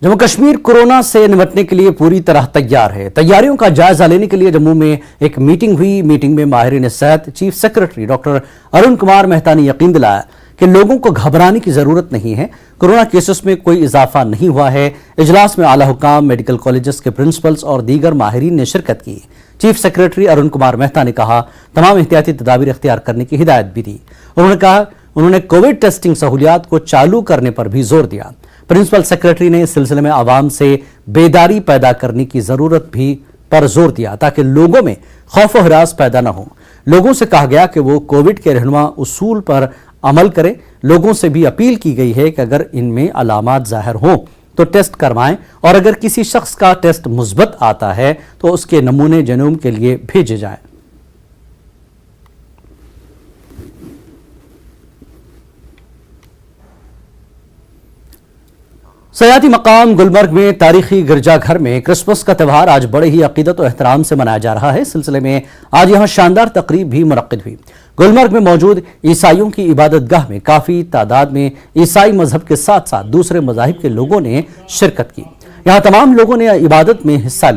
Jammu Kashmir corona से निपटने के लिए पूरी तरह तैयार है। तैयारियों का जायजा लेने के लिए जम्मू में एक मीटिंग हुई। मीटिंग में माहिरीन सेहत chief secretary doctor Arun Kumar Mehta ने यकीन दिलाया कि लोगों को घबराने की जरूरत नहीं है। कोरोना केसेस में कोई इजाफा नहीं हुआ है। इजलास में आला हुकाम, मेडिकल कॉलेजेस के प्रिंसिपल्स और दीगर माहिरीन ने शिरकत की। चीफ सेक्रेटरी अरुण कुमार मेहता ने कहा तमाम एहतियाती तदाबीर इख्तियार करने की हिदायत भी दी। उन्होंने कोविड टेस्टिंग सहूलियात को चालू करने पर भी जोर दिया। प्रिंसिपल सेक्रेटरी ने इस सिलसिले में आवाम से बेदारी पैदा करने की जरूरत भी पर जोर दिया ताकि लोगों में खौफ व हरास पैदा न हो। लोगों से कहा गया कि वो कोविड के रहनुमा उसूल पर अमल करें। लोगों से भी अपील की गई है कि अगर इनमें अलामात जाहिर हों तो टेस्ट करवाएं और अगर किसी शख्स का टेस्ट मुस्बत आता है तो उसके नमूने जनोम के लिए भेजे जाएं। सयाती मकाम गुलमर्ग में तारीखी गिरजाघर में क्रिसमस का त्यौहार आज बड़े ही अकीदत और एहतराम से मनाया जा रहा है। इस सिलसिले में आज यहां शानदार तकरीब भी मुनक्किद हुई। गुलमर्ग में मौजूद ईसाइयों की इबादतगाह में काफी तादाद में ईसाई मजहब के साथ साथ दूसरे मजाहिब के लोगों ने शिरकत की। यहां तमाम लोगों ने इबादत में हिस्सा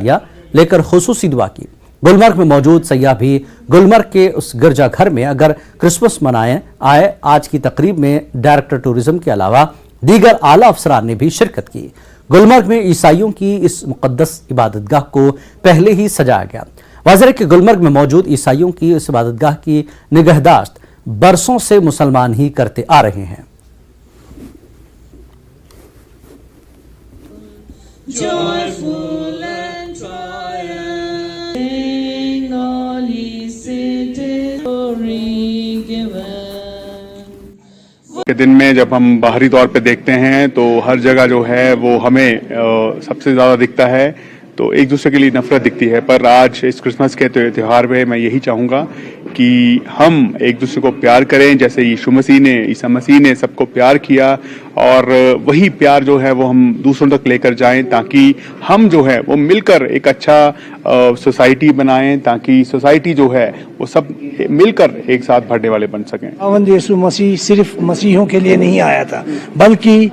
लेकर खुसूसी दुआ की। गुलमर्ग में मौजूद सयाह भी गुलमर्ग के उस गिरजाघर में अगर क्रिसमस मनाए आए। आज की तकरीब में डायरेक्टर टूरिज्म के अलावा दीगर आला अफसरान ने भी शिरकत की। गुलमर्ग में ईसाइयों की इस मुकद्दस इबादतगाह को पहले ही सजाया गया। वाज़ेह है कि गुलमर्ग में मौजूद ईसाइयों की इस इबादतगाह की निगहदाश्त बरसों से मुसलमान ही करते आ रहे हैं। के दिन में जब हम बाहरी तौर पे देखते हैं तो हर जगह जो है वो हमें सबसे ज़्यादा दिखता है तो एक दूसरे के लिए नफरत दिखती है। पर आज इस क्रिसमस के त्यौहार में मैं यही चाहूँगा कि हम एक दूसरे को प्यार करें जैसे ईसा मसीह ने सबको प्यार किया और वही प्यार जो है वो हम दूसरों तक लेकर जाएं ताकि हम जो है वो मिलकर एक अच्छा सोसाइटी बनाएं ताकि सोसाइटी जो है वो सब मिलकर एक साथ बढ़ने वाले बन सकें। खुदावंद यीशु मसीह सिर्फ मसीहों के लिए नहीं आया था बल्कि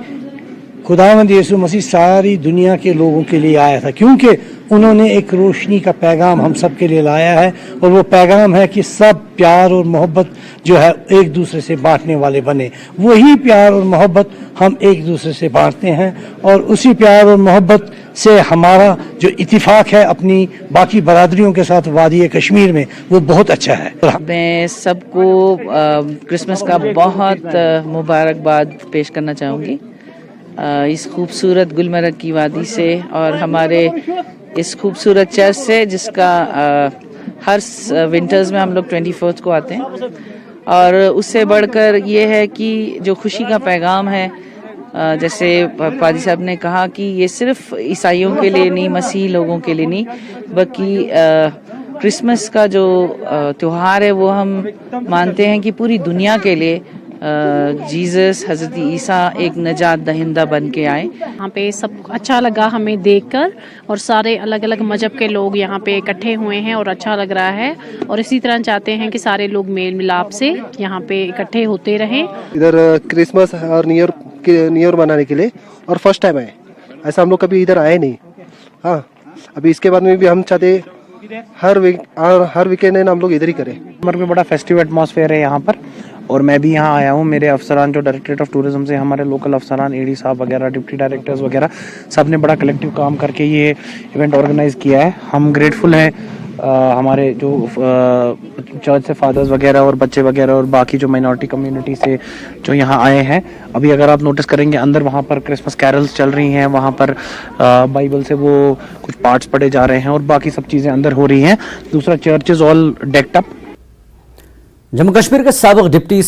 खुदावंद यीशु मसीह सारी दुनिया के लोगों के लिए आया था, क्योंकि उन्होंने एक रोशनी का पैगाम हम सब के लिए लाया है और वो पैगाम है कि सब प्यार और मोहब्बत जो है एक दूसरे से बांटने वाले बने। वही प्यार और मोहब्बत हम एक दूसरे से बांटते हैं और उसी प्यार और मोहब्बत से हमारा जो इत्तिफाक है अपनी बाकी बरादरियों के साथ वादी कश्मीर में वो बहुत अच्छा है। मैं सबको क्रिसमस का बहुत मुबारकबाद पेश करना चाहूँगी इस खूबसूरत गुलमर्ग की वादी से और हमारे इस खूबसूरत चर्च से जिसका हर विंटर्स में हम लोग 24 को आते हैं। और उससे बढ़कर ये है कि जो खुशी का पैगाम है जैसे पादी साहब ने कहा कि ये सिर्फ ईसाइयों के लिए नहीं, मसीह लोगों के लिए नहीं, बल्कि क्रिसमस का जो त्यौहार है वो हम मानते हैं कि पूरी दुनिया के लिए जीसस हज़रत ईसा एक नजात दहिंदा बन के आए। यहाँ पे सब अच्छा लगा हमें देखकर और सारे अलग अलग मजहब के लोग यहाँ पे इकट्ठे हुए हैं और अच्छा लग रहा है और इसी तरह चाहते हैं कि सारे लोग मेल मिलाप से यहाँ पे इकट्ठे होते रहें। इधर क्रिसमस और न्यू ईयर मनाने के लिए और फर्स्ट टाइम आए, ऐसा हम लोग कभी इधर आए नहीं। हाँ, अभी इसके बाद में भी हम चाहते हर वीकेंड हम लोग इधर ही करें। गुलमर्ग में बड़ा फेस्टिव एटमॉस्फेयर है यहाँ पर और मैं भी यहाँ आया हूँ। मेरे अफसरान जो डायरेक्टरेट ऑफ टूरिज्म से हमारे लोकल अफसरान एडी साहब वगैरह, डिप्टी डायरेक्टर्स वगैरह सब ने बड़ा कलेक्टिव काम करके ये इवेंट ऑर्गेनाइज किया है। हम ग्रेटफुल हैं हमारे जो चर्च से फादर्स वगैरह और बच्चे वगैरह और बाकी जो माइनॉरिटी कम्युनिटी से जो यहाँ आए हैं। अभी अगर आप नोटिस करेंगे अंदर वहाँ पर क्रिसमस कैरल्स चल रही हैं, वहाँ पर बाइबल से वो कुछ पार्ट्स पढ़े जा रहे हैं और बाकी सब चीज़ें अंदर हो रही हैं। दूसरा, church is all decked up. Jammu Kashmir के साबिक डिप्टी